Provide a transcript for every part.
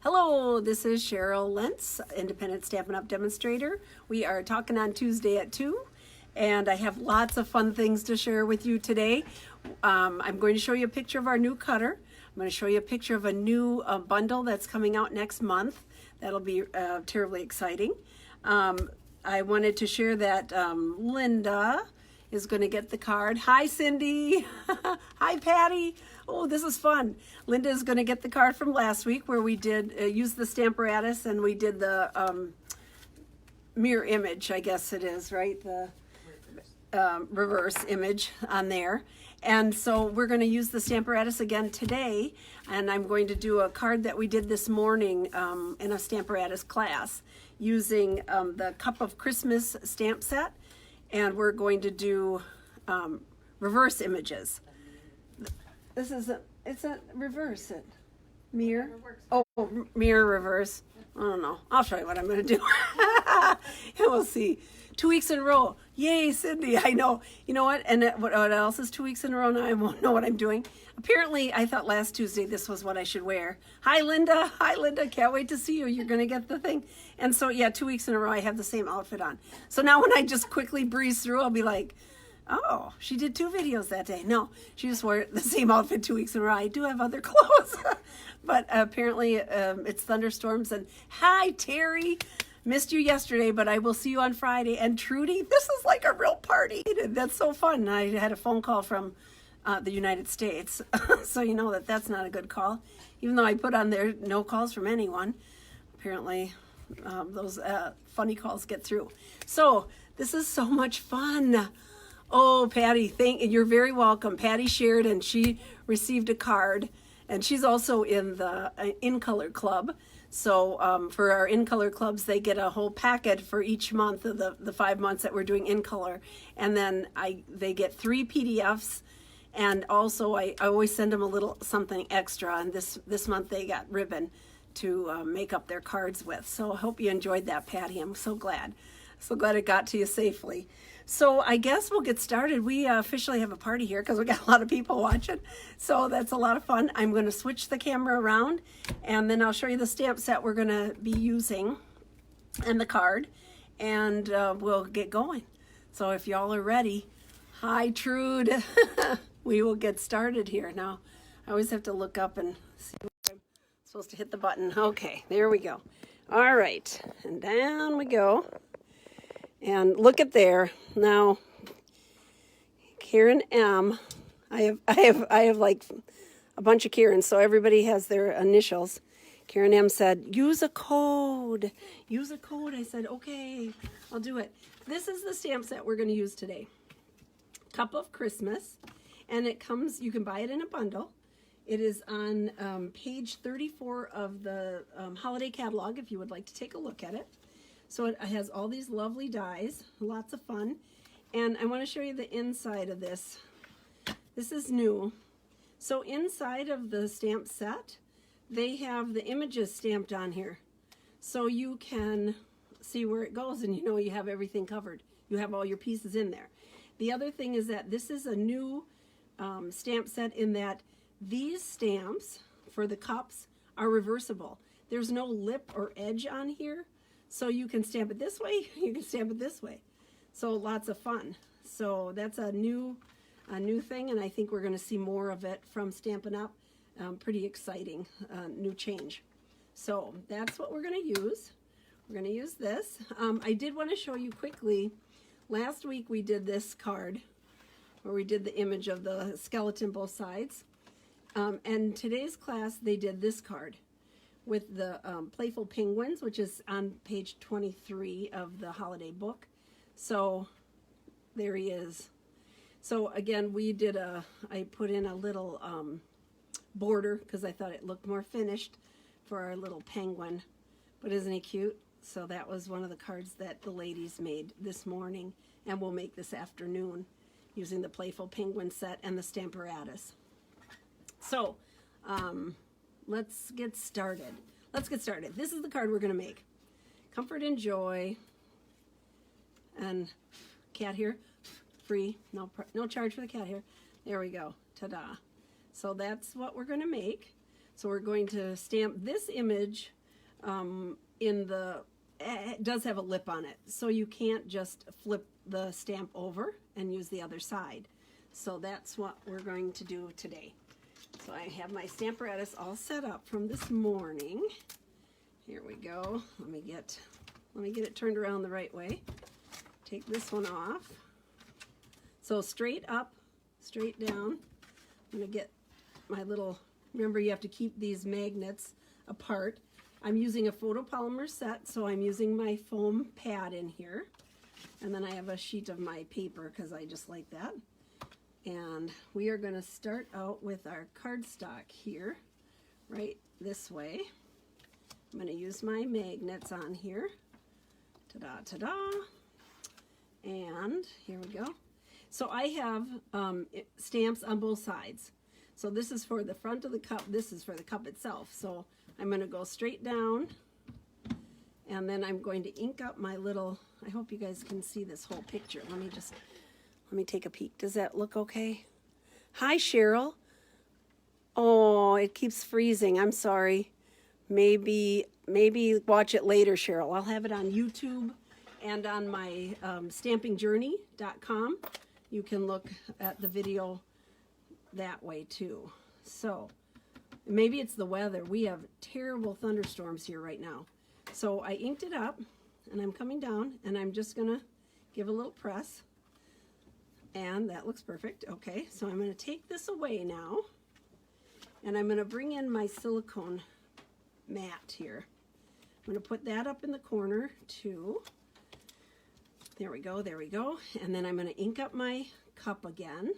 Hello, this is Cheryl Lentz, Independent Stampin' Up! Demonstrator. We are talking on Tuesday at 2, and I have lots of fun things to share with you today. I'm going to show you a picture of our new cutter. I'm going to show you a picture of a new bundle that's coming out next month. That'll be terribly exciting. I wanted to share that Linda is going to get the card. Hi, Cindy. Hi, Patty. Oh, this is fun. Linda is going to get the card from last week where we did use the Stamparatus and we did the mirror image, I guess it is, right? The reverse image on there. And so we're going to use the Stamparatus again today, and I'm going to do a card that we did this morning in a Stamparatus class using the Cup of Christmas stamp set, and we're going to do reverse images. This is it's a reverse it. Mirror? Oh, mirror reverse. I don't know. I'll show you what I'm going to do. And we'll see. 2 weeks in a row. Yay, Cindy. I know. You know what? And what else is 2 weeks in a row now? I won't know what I'm doing. Apparently, I thought last Tuesday this was what I should wear. Hi, Linda. Hi, Linda. Can't wait to see you. You're going to get the thing. And so, yeah, 2 weeks in a row, I have the same outfit on. So now when I just quickly breeze through, I'll be like, oh, she did 2 videos that day. No, she just wore the same outfit 2 weeks in a row. I do have other clothes. But apparently it's thunderstorms. And hi, Terry. Missed you yesterday, but I will see you on Friday. And Trudy, this is like a real party. That's so fun. I had a phone call from the United States. So you know that that's not a good call. Even though I put on there no calls from anyone. Apparently those funny calls get through. So this is so much fun. Oh, Patty, you're very welcome. Patty shared and she received a card. And she's also in the In Color Club. So for our In Color Clubs, they get a whole packet for each month of the 5 months that we're doing In Color. And then they get 3 PDFs. And also I always send them a little something extra. And this month they got ribbon to make up their cards with. So I hope you enjoyed that, Patty. I'm so glad. So glad it got to you safely. So I guess we'll get started. We officially have a party here because we got a lot of people watching. So that's a lot of fun. I'm going to switch the camera around and then I'll show you the stamp set we're going to be using and the card, and we'll get going. So if y'all are ready, hi Trude, we will get started here. Now I always have to look up and see where I'm supposed to hit the button. Okay, there we go. All right, and down we go. And look at there. Now, Karen M. I have like a bunch of Karens, so everybody has their initials. Karen M said, use a code. Use a code. I said, okay, I'll do it. This is the stamp set we're going to use today. Cup of Christmas. And it comes, you can buy it in a bundle. It is on page 34 of the holiday catalog if you would like to take a look at it. So it has all these lovely dies, lots of fun. And I want to show you the inside of this. This is new. So inside of the stamp set, they have the images stamped on here. So you can see where it goes and you know you have everything covered. You have all your pieces in there. The other thing is that this is a new stamp set in that these stamps for the cups are reversible. There's no lip or edge on here. So you can stamp it this way, you can stamp it this way. So lots of fun. So that's a new thing, and I think we're going to see more of it from Stampin' Up. Pretty exciting new change. So that's what we're going to use. We're going to use this. I did want to show you quickly. Last week we did this card where we did the image of the skeleton both sides. And today's class they did this card with the playful penguins, which is on page 23 of the holiday book. So there he is. So again, I put in a little border because I thought it looked more finished for our little penguin. But isn't he cute? So that was one of the cards that the ladies made this morning, and we'll make this afternoon using the playful penguin set and the Stamparatus. So let's get started. This is the card we're going to make. Comfort and Joy. And cat here, free. No charge for the cat here. There we go. Ta-da. So that's what we're going to make. So we're going to stamp this image it does have a lip on it, so you can't just flip the stamp over and use the other side. So that's what we're going to do today. So I have my Stamparatus all set up from this morning. Here we go. Let me get it turned around the right way. Take this one off. So straight up, straight down. I'm going to get my little, remember you have to keep these magnets apart. I'm using a photopolymer set, so I'm using my foam pad in here. And then I have a sheet of my paper because I just like that. And we are going to start out with our cardstock here, right this way. I'm going to use my magnets on here. Ta-da, ta-da. And here we go. So I have stamps on both sides. So this is for the front of the cup, this is for the cup itself. So I'm going to go straight down, and then I'm going to ink up my little, I hope you guys can see this whole picture. Let me take a peek. Does that look okay? Hi, Cheryl. Oh, it keeps freezing. I'm sorry. Maybe watch it later, Cheryl. I'll have it on YouTube and on my stampingjourney.com. You can look at the video that way too. So maybe it's the weather. We have terrible thunderstorms here right now. So I inked it up, and I'm coming down, and I'm just gonna give a little press, and that looks perfect. Okay, so I'm gonna take this away now, and I'm gonna bring in my silicone mat here. I'm gonna put that up in the corner too. There we go, there we go. And then I'm gonna ink up my cup again.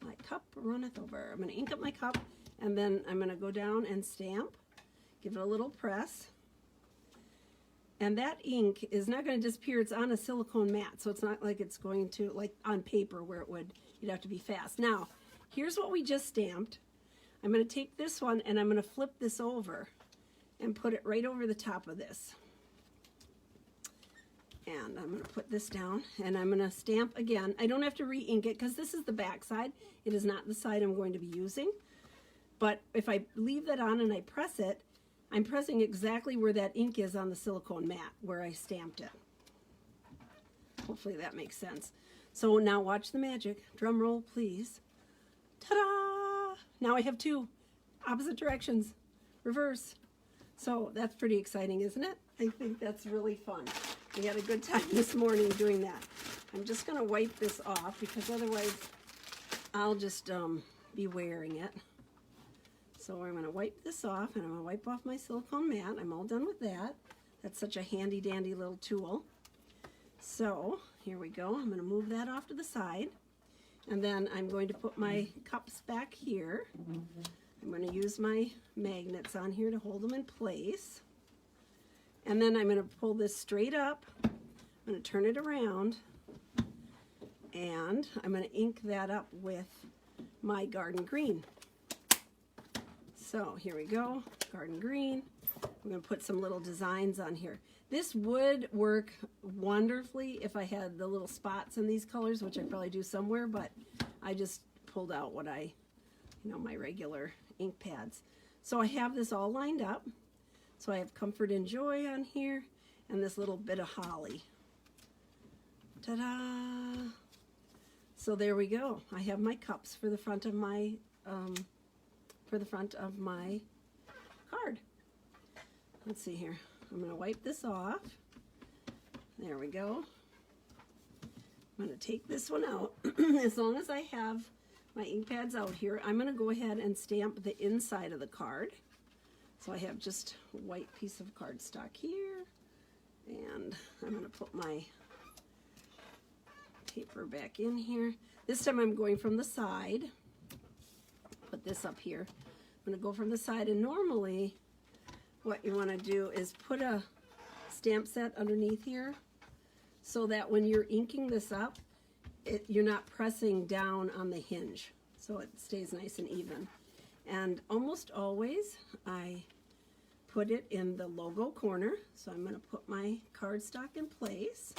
My cup runneth over. I'm gonna ink up my cup, and then I'm gonna go down and stamp, give it a little press. And that ink is not gonna disappear. It's on a silicone mat, so it's not like it's going to, like on paper where you'd have to be fast. Now, here's what we just stamped. I'm gonna take this one and I'm gonna flip this over and put it right over the top of this. And I'm going to put this down, and I'm going to stamp again. I don't have to re-ink it because this is the back side. It is not the side I'm going to be using. But if I leave that on and I press it, I'm pressing exactly where that ink is on the silicone mat where I stamped it. Hopefully that makes sense. So now watch the magic. Drum roll, please. Ta-da! Now I have two opposite directions. Reverse. So that's pretty exciting, isn't it? I think that's really fun. We had a good time this morning doing that. I'm just going to wipe this off because otherwise I'll just be wearing it. So I'm going to wipe this off, and I'm going to wipe off my silicone mat. I'm all done with that. That's such a handy dandy little tool. So here we go. I'm going to move that off to the side, and then I'm going to put my cups back here. I'm going to use my magnets on here to hold them in place. And then I'm going to pull this straight up. I'm going to turn it around, and I'm going to ink that up with my garden green. So here we go, garden green. I'm going to put some little designs on here. This would work wonderfully if I had the little spots in these colors, which I probably do somewhere, but I just pulled out what my regular ink pads. So I have this all lined up. So I have Comfort and Joy on here, and this little bit of holly. Ta-da! So there we go. I have my cups for the front of my card. Let's see here. I'm going to wipe this off. There we go. I'm going to take this one out. As long as I have my ink pads out here, I'm going to go ahead and stamp the inside of the card. So I have just a white piece of cardstock here, and I'm going to put my paper back in here. This time I'm going from the side. Put this up here. I'm going to go from the side, and normally what you want to do is put a stamp set underneath here so that when you're inking this up, you're not pressing down on the hinge, so it stays nice and even. And almost always I put it in the logo corner. So I'm going to put my cardstock in place.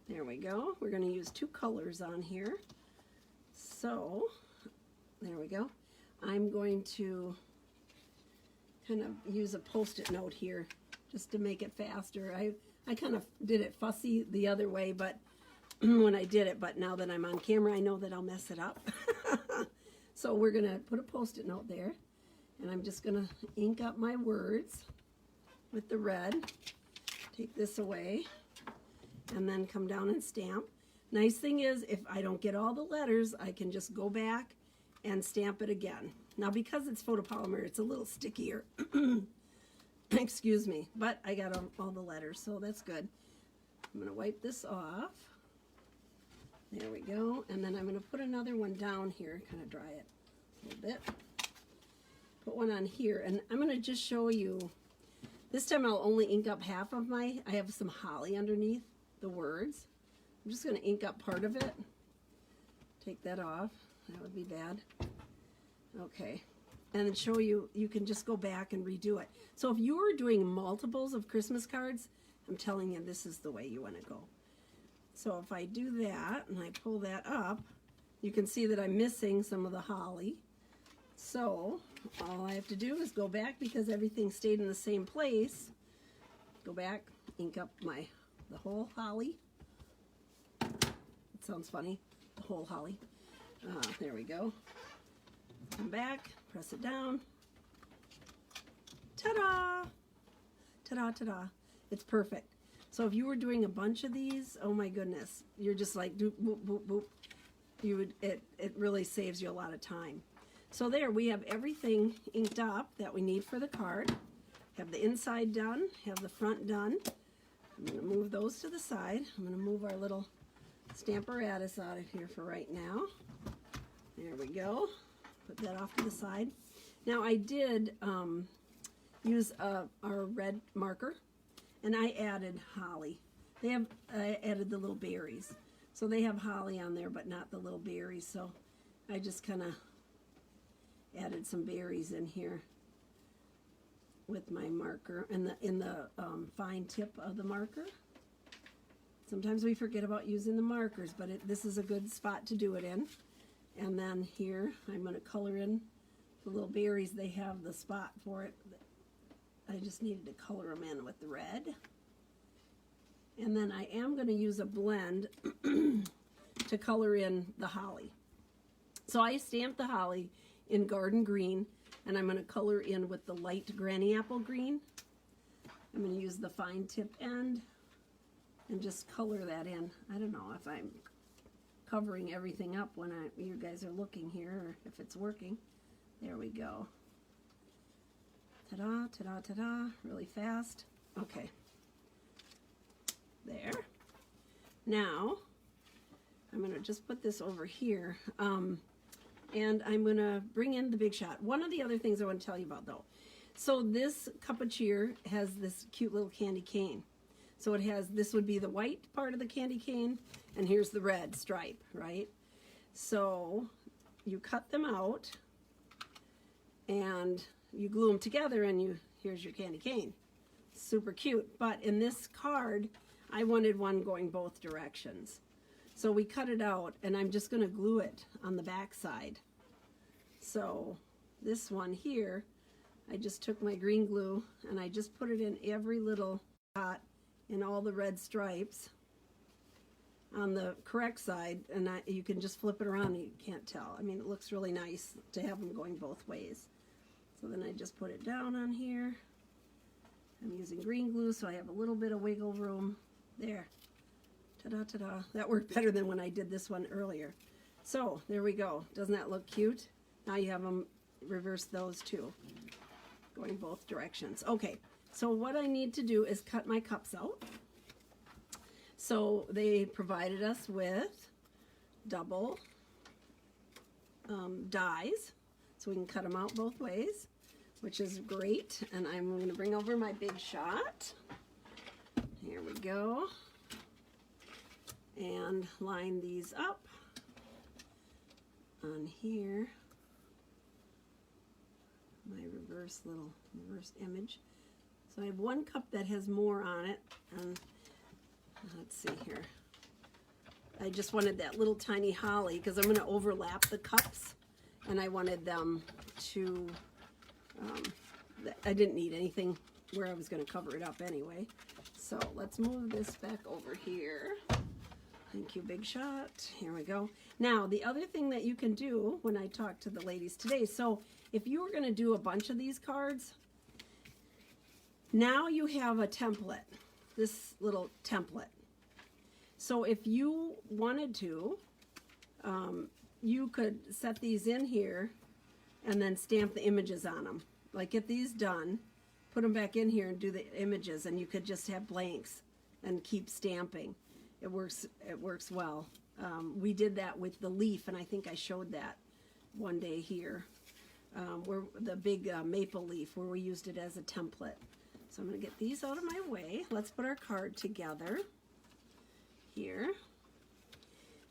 There we go. We're going to use two colors on here. So there we go. I'm going to kind of use a Post-it note here just to make it faster. I kind of did it fussy the other way, but when I did it, but now that I'm on camera, I know that I'll mess it up. So we're gonna put a Post-it note there, and I'm just gonna ink up my words with the red. Take this away, and then come down and stamp. Nice thing is, if I don't get all the letters, I can just go back and stamp it again. Now, because it's photopolymer, it's a little stickier. Excuse me, but I got all the letters, so that's good. I'm going to wipe this off. There we go. And then I'm going to put another one down here, kind of dry it a little bit. Put one on here, and I'm going to just show you. This time I'll only ink up half of I have some holly underneath the words. I'm just going to ink up part of it. Take that off. That would be bad. Okay. And then show you, you can just go back and redo it. So if you are doing multiples of Christmas cards, I'm telling you, this is the way you want to go. So if I do that and I pull that up, you can see that I'm missing some of the holly. So all I have to do is go back, because everything stayed in the same place. Go back, ink up the whole holly. It sounds funny, the whole holly. There we go. Come back, press it down. Ta-da! Ta-da, ta-da. It's perfect. So if you were doing a bunch of these, oh my goodness, you're just like doop, boop, boop, boop. It really saves you a lot of time. So there, we have everything inked up that we need for the card. Have the inside done, have the front done. I'm going to move those to the side. I'm going to move our little Stamparatus out of here for right now. There we go. Put that off to the side. Now I did use our red marker, and I added holly. I added the little berries. So they have holly on there, but not the little berries. So I just kind of added some berries in here with my marker in the fine tip of the marker. Sometimes we forget about using the markers, but this is a good spot to do it in. And then here, I'm going to color in the little berries. They have the spot for it. I just needed to color them in with the red. And then I am going to use a blend to color in the holly. So I stamped the holly in garden green, and I'm going to color in with the light granny apple green. I'm going to use the fine tip end and just color that in. I don't know if I'm covering everything up when you guys are looking here, or if it's working. There we go. Ta-da, ta-da, ta-da, really fast. Okay. There. Now, I'm going to just put this over here, and I'm going to bring in the Big Shot. One of the other things I want to tell you about, though. So this cup of cheer has this cute little candy cane. So it has, this would be the white part of the candy cane, and here's the red stripe, right? So you cut them out, and you glue them together, and here's your candy cane. Super cute. But in this card, I wanted one going both directions. So we cut it out, and I'm just going to glue it on the back side. So this one here, I just took my green glue, and I just put it in every little dot in all the red stripes on the correct side, and you can just flip it around and you can't tell. I mean, it looks really nice to have them going both ways. So then I just put it down on here. I'm using green glue, so I have a little bit of wiggle room. There. Ta-da, ta-da. That worked better than when I did this one earlier. So, there we go. Doesn't that look cute? Now you have them reverse those two, going both directions. Okay, so what I need to do is cut my cups out. So they provided us with double dies, so we can cut them out both ways, which is great. And I'm going to bring over my Big Shot. Here we go. And line these up on here. My reverse image. So I have one cup that has more on it, and let's see here. I just wanted that little tiny holly because I'm going to overlap the cups, and I wanted them to I didn't need anything where I was going to cover it up anyway. So let's move this back over here. Thank you, Big Shot. Here we go. Now, the other thing that you can do when I talk to the ladies today, so if you were going to do a bunch of these cards, now you have a template, this little template. So if you wanted to, you could set these in here and then stamp the images on them. Like get these done, put them back in here and do the images, and you could just have blanks and keep stamping. It works well. We did that with the leaf, and I think I showed that one day here, where the big maple leaf, where we used it as a template. So I'm going to get these out of my way. Let's put our card together here.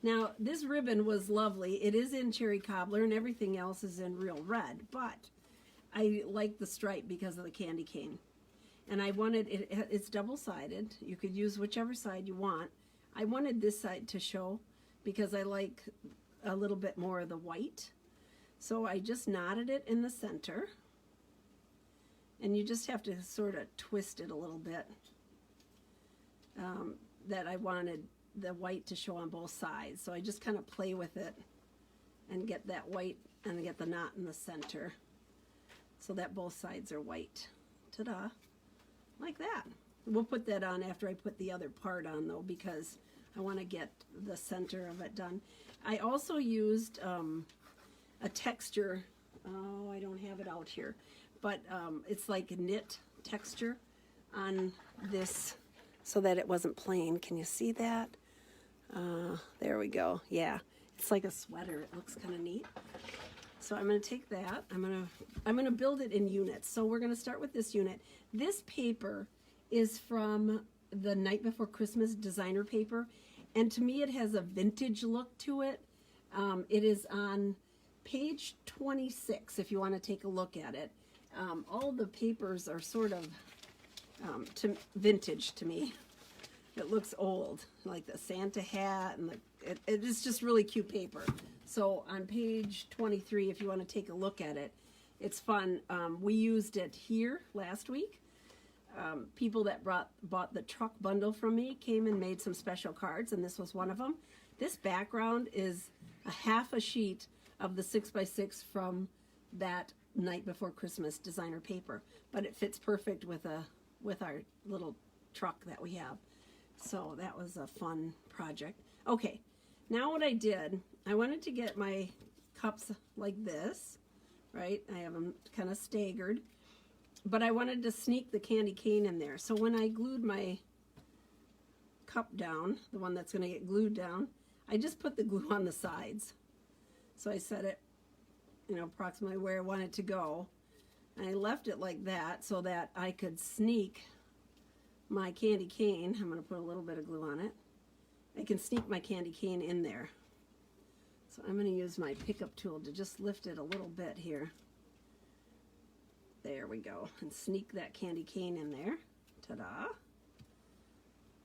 Now, this ribbon was lovely. It is in cherry cobbler, and everything else is in real red, but I like the stripe because of the candy cane. And I wanted it, it's double-sided. You could use whichever side you want. I wanted this side to show because I like a little bit more of the white. So I just knotted it in the center. And you just have to sort of twist it a little bit. That I wanted the white to show on both sides. So I just kind of play with it and get that white and get the knot in the center so that both sides are white. Ta-da! Like that. We'll put that on after I put the other part on though, because I want to get the center of it done. I also used a texture. Oh, I don't have it out here, but it's like a knit texture on this so that it wasn't plain. Can you see that? There we go. Yeah, it's like a sweater. It looks kind of neat. So I'm going to take that. I'm going to build it in units. So we're going to start with this unit. This paper is from the Night Before Christmas designer paper, and to me it has a vintage look to it. It is on page 26 if you want to take a look at it. All the papers are sort of vintage to me. It looks old, like the Santa hat, and it is just really cute paper. So on page 23, if you want to take a look at it, it's fun. We used it here last week. People that bought the truck bundle from me came and made some special cards, and this was one of them. This background is a half a sheet of the 6x6 from that Night Before Christmas designer paper, but it fits perfect with our little truck that we have. So that was a fun project. Okay, now what I did, I wanted to get my cups like this, right? I have them kind of staggered, but I wanted to sneak the candy cane in there. So when I glued my cup down, the one that's going to get glued down, I just put the glue on the sides. So I set it, approximately where I want it to go. And I left it like that so that I could sneak my candy cane. I'm going to put a little bit of glue on it. I can sneak my candy cane in there. So I'm going to use my pickup tool to just lift it a little bit here. There we go. And sneak that candy cane in there. Ta-da.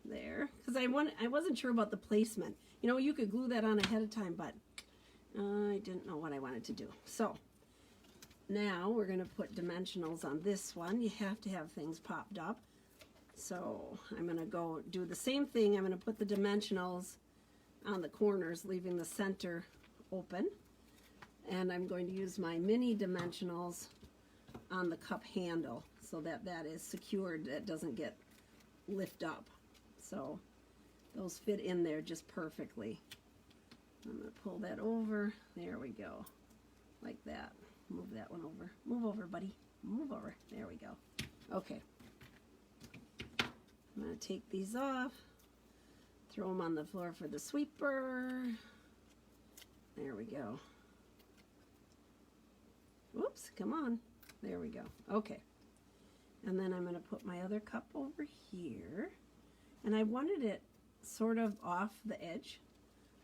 There. Because I wasn't sure about the placement. You could glue that on ahead of time, but I didn't know what I wanted to do. So now we're going to put dimensionals on this one. You have to have things popped up. So I'm going to go do the same thing. I'm going to put the dimensionals on the corners, leaving the center open. And I'm going to use my mini dimensionals on the cup handle so that that is secured, that doesn't get lift up. So those fit in there just perfectly. I'm going to pull that over. There we go. Like that. Move that one over. Move over, buddy. Move over. There we go. Okay. I'm going to take these off, throw them on the floor for the sweeper. There we go. Whoops, come on. There we go. Okay. And then I'm going to put my other cup over here. And I wanted it sort of off the edge.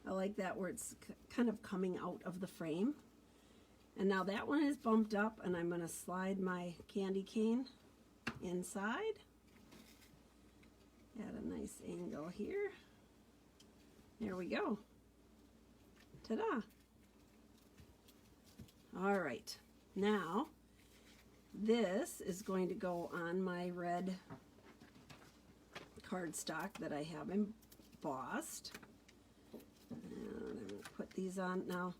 I like that where it's kind of coming out of the frame. And now that one is bumped up, and I'm going to slide my candy cane inside. Add a nice angle here. There we go. Ta-da. All right. Now, this is going to go on my red cardstock that I have embossed. And I'm going to put these on now.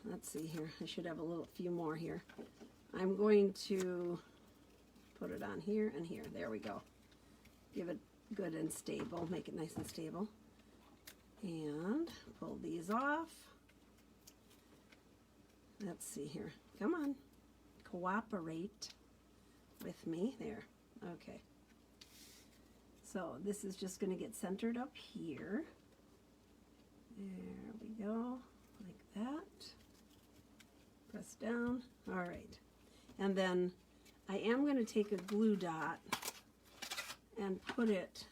Let's see here. I should have a few more here. I'm going to put it on here and here. There we go. Give it good and stable. Make it nice and stable. And pull these off. Let's see here. Come on. Cooperate with me. There. Okay. So this is just going to get centered up here. There we go. Like that. Press down. All right. And then I am going to take a glue dot and put it,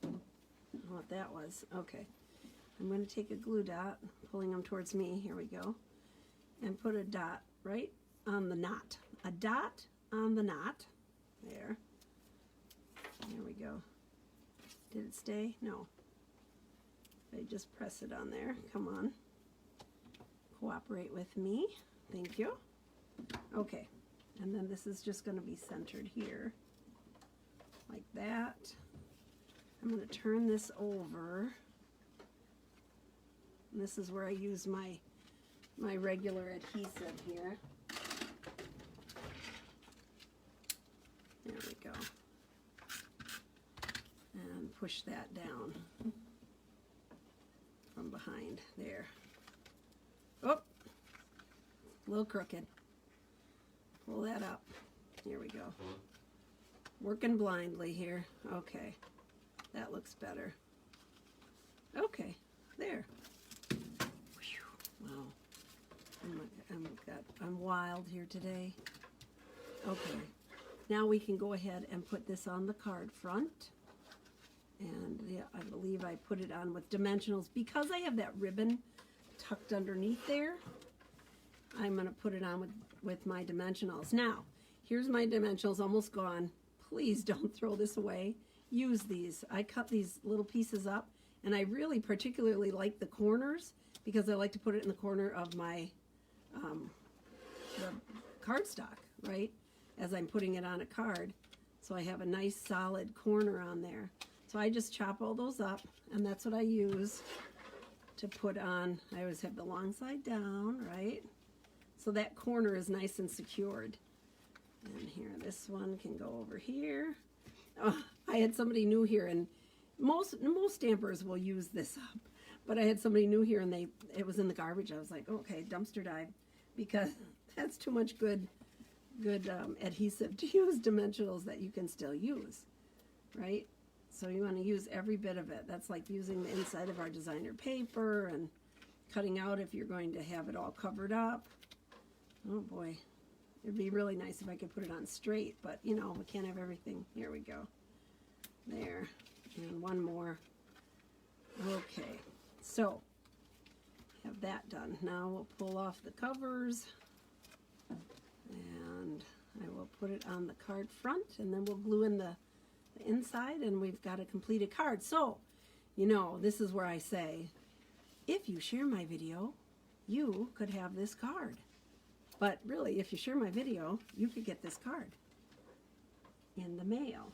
I don't know what that was. Okay. I'm going to take a glue dot, pulling them towards me. Here we go. And put a dot right on the knot. A dot on the knot. There. There we go. Did it stay? No. I just press it on there. Come on. Cooperate with me. Thank you. Okay. And then this is just going to be centered here. Like that. I'm going to turn this over. And this is where I use my regular adhesive here. There we go. And push that down from behind there. Oh, a little crooked. Pull that up. Here we go. Working blindly here. Okay, that looks better. Okay, there. Whew. Wow. I'm wild here today. Okay, now we can go ahead and put this on the card front. And yeah, I believe I put it on with dimensionals because I have that ribbon tucked underneath there. I'm going to put it on with my dimensionals. Now, here's my dimensionals almost gone. Please don't throw this away. Use these. I cut these little pieces up, and I really particularly like the corners because I like to put it in the corner of my the cardstock, right? As I'm putting it on a card. So I have a nice solid corner on there. So I just chop all those up, and that's what I use to put on. I always have the long side down, right? So that corner is nice and secured. And here, this one can go over here. Oh, I had somebody new here, and most stampers will use this up. But I had somebody new here, and it was in the garbage. I was like, okay, dumpster dive, because that's too much good adhesive to use dimensionals that you can still use, right? So you want to use every bit of it. That's like using the inside of our designer paper and cutting out if you're going to have it all covered up. Oh boy, it'd be really nice if I could put it on straight, but you know, we can't have everything. Here we go. There, and one more. Okay, so have that done. Now we'll pull off the covers, and I will put it on the card front, and then we'll glue in the inside, and we've got a completed card. So, you know, this is where I say, if you share my video, you could have this card. But really, if you share my video, you could get this card in the mail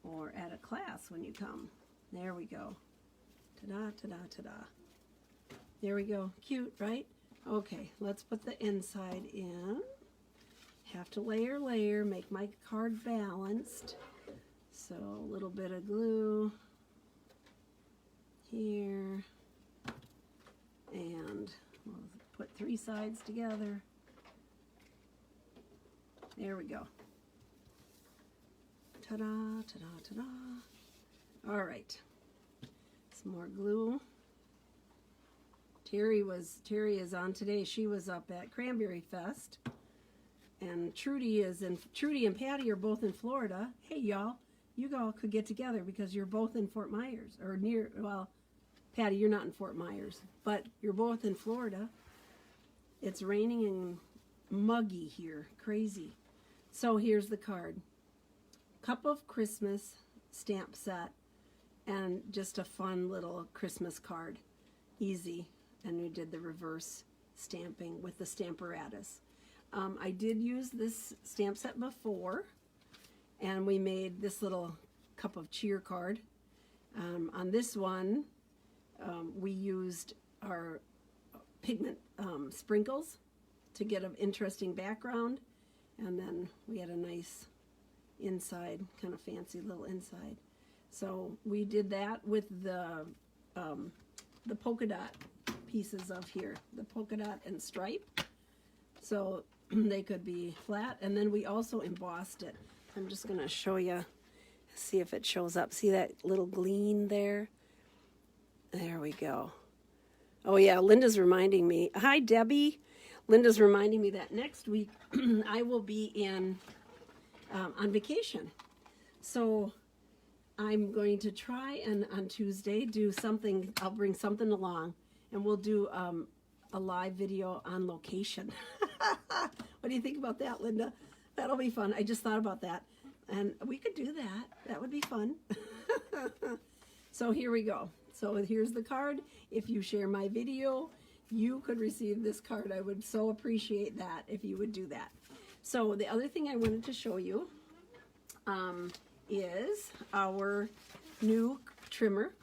or at a class when you come. There we go. Ta-da, ta-da, ta-da. There we go. Cute, right? Okay, let's put the inside in. Have to layer, make my card balanced. So a little bit of glue here, and we'll put 3 sides together. There we go. Ta-da, ta-da, ta-da. All right, some more glue. Terry is on today. She was up at Cranberry Fest. And Trudy and Patty are both in Florida. Hey y'all, you all could get together because you're both in Fort Myers, or near, well, Patty, you're not in Fort Myers, but you're both in Florida. It's raining and muggy here, crazy. So here's the card. Cup of Christmas stamp set, and just a fun little Christmas card. Easy. And we did the reverse stamping with the Stamparatus. I did use this stamp set before, and we made this little cup of cheer card. On this one, we used our pigment sprinkles to get an interesting background, and then we had a nice inside, kind of fancy little inside. So we did that with the polka dot pieces of here, the polka dot and stripe, so they could be flat, and then we also embossed it. I'm just going to show you, see if it shows up. See that little gleam there? There we go. Oh yeah, Linda's reminding me. Hi, Debbie. Linda's reminding me that next week I will be on vacation. So I'm going to try and on Tuesday do something. I'll bring something along, and we'll do a live video on location. What do you think about that, Linda? That'll be fun. I just thought about that, and we could do that. That would be fun. So here we go. So here's the card. If you share my video, you could receive this card. I would so appreciate that if you would do that. So the other thing I wanted to show you is our new trimmer.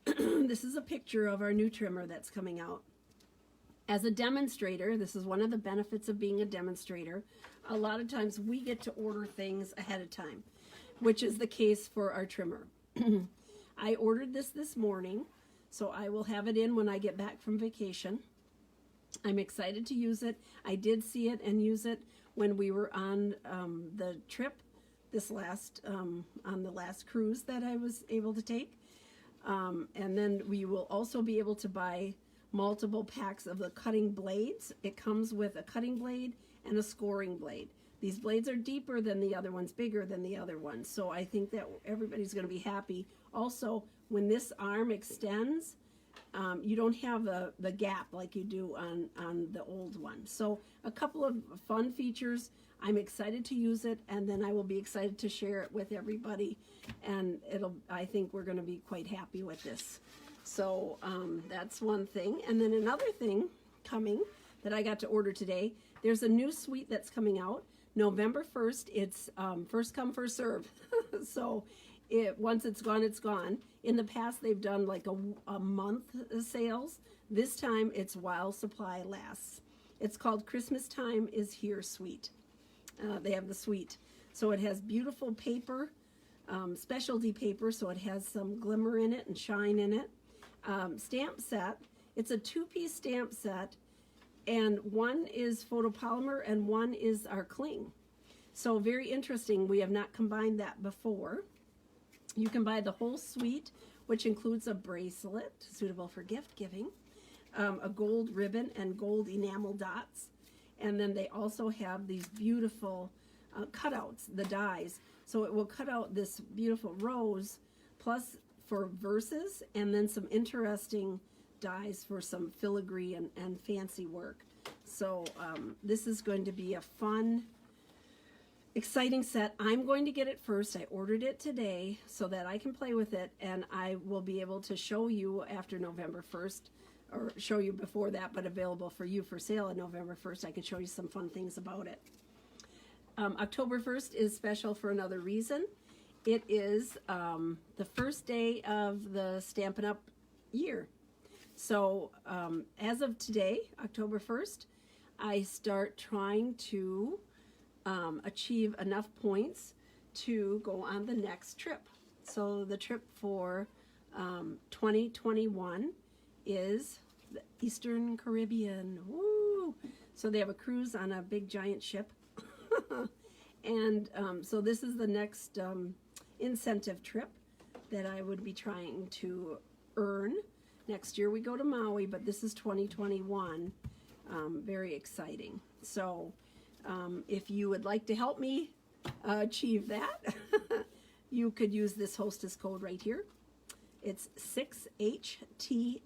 This is a picture of our new trimmer that's coming out. As a demonstrator, this is one of the benefits of being a demonstrator. A lot of times we get to order things ahead of time, which is the case for our trimmer. I ordered this morning, so I will have it in when I get back from vacation. I'm excited to use it. I did see it and use it when we were on the trip on the last cruise that I was able to take. And then we will also be able to buy multiple packs of the cutting blades. It comes with a cutting blade and a scoring blade. These blades are deeper than the other ones, bigger than the other ones. So I think that everybody's going to be happy. Also, when this arm extends, you don't have the gap like you do on the old one. So a couple of fun features. I'm excited to use it, and then I will be excited to share it with everybody. And I think we're going to be quite happy with this. So that's one thing. And then another thing coming that I got to order today, there's a new suite that's coming out. November 1st, it's first come, first serve. So once it's gone, it's gone. In the past, they've done like a month sales. This time, it's while supply lasts. It's called Christmas Time is Here Suite. They have the suite. So it has beautiful paper, specialty paper, so it has some glimmer in it and shine in it. Stamp set. It's a two-piece stamp set, and one is photopolymer and one is our cling. So very interesting. We have not combined that before. You can buy the whole suite, which includes a bracelet suitable for gift giving, a gold ribbon and gold enamel dots, and then they also have these beautiful cutouts, the dies. So it will cut out this beautiful rose, plus for verses, and then some interesting dies for some filigree and fancy work. So this is going to be a fun, exciting set. I'm going to get it first. I ordered it today so that I can play with it, and I will be able to show you after November 1st, or show you before that, but available for you for sale on November 1st. I can show you some fun things about it. October 1st is special for another reason. It is the first day of the Stampin' Up! Year. So as of today, October 1st, I start trying to achieve enough points to go on the next trip. So the trip for 2021 is the Eastern Caribbean. Woo! So they have a cruise on a big giant ship. And so this is the next incentive trip that I would be trying to earn. Next year we go to Maui, but this is 2021. Very exciting. So if you would like to help me achieve that, you could use this hostess code right here. It's 6HTS,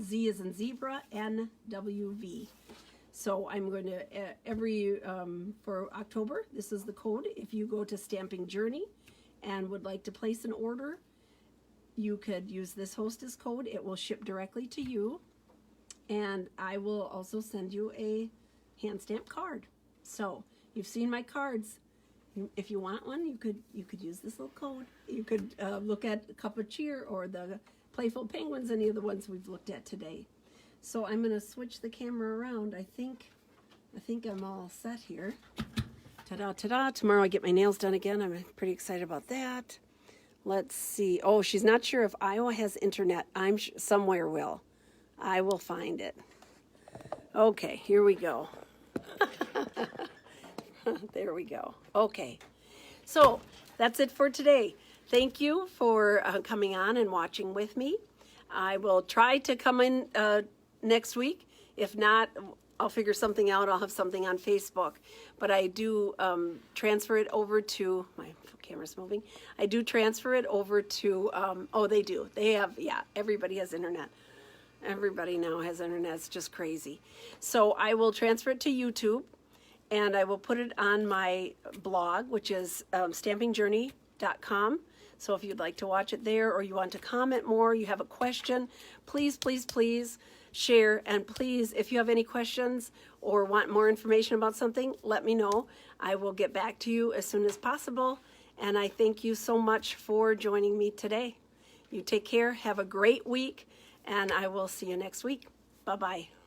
Z as in zebra, NWV. So I'm going to, for October, this is the code. If you go to Stamping Journey and would like to place an order, you could use this hostess code. It will ship directly to you. And I will also send you a hand stamped card. So you've seen my cards. If you want one, you could use this little code. You could look at a Cup of Cheer or the Playful Penguins, any of the ones we've looked at today. So I'm going to switch the camera around. I think I'm all set here. Ta-da, ta-da. Tomorrow I get my nails done again. I'm pretty excited about that. Let's see. Oh, she's not sure if Iowa has internet. Somewhere will. I will find it. Okay, here we go. There we go. Okay. So that's it for today. Thank you for coming on and watching with me. I will try to come in next week. If not, I'll figure something out. I'll have something on Facebook. But I do transfer it over to, my camera's moving. I do transfer it over to, oh, they do. They have, yeah, everybody has internet. Everybody now has internet. It's just crazy. So I will transfer it to YouTube, and I will put it on my blog, which is stampingjourney.com. So if you'd like to watch it there, or you want to comment more, you have a question, please, please, please share. And please, if you have any questions or want more information about something, let me know. I will get back to you as soon as possible. And I thank you so much for joining me today. You take care. Have a great week. And I will see you next week. Bye-bye.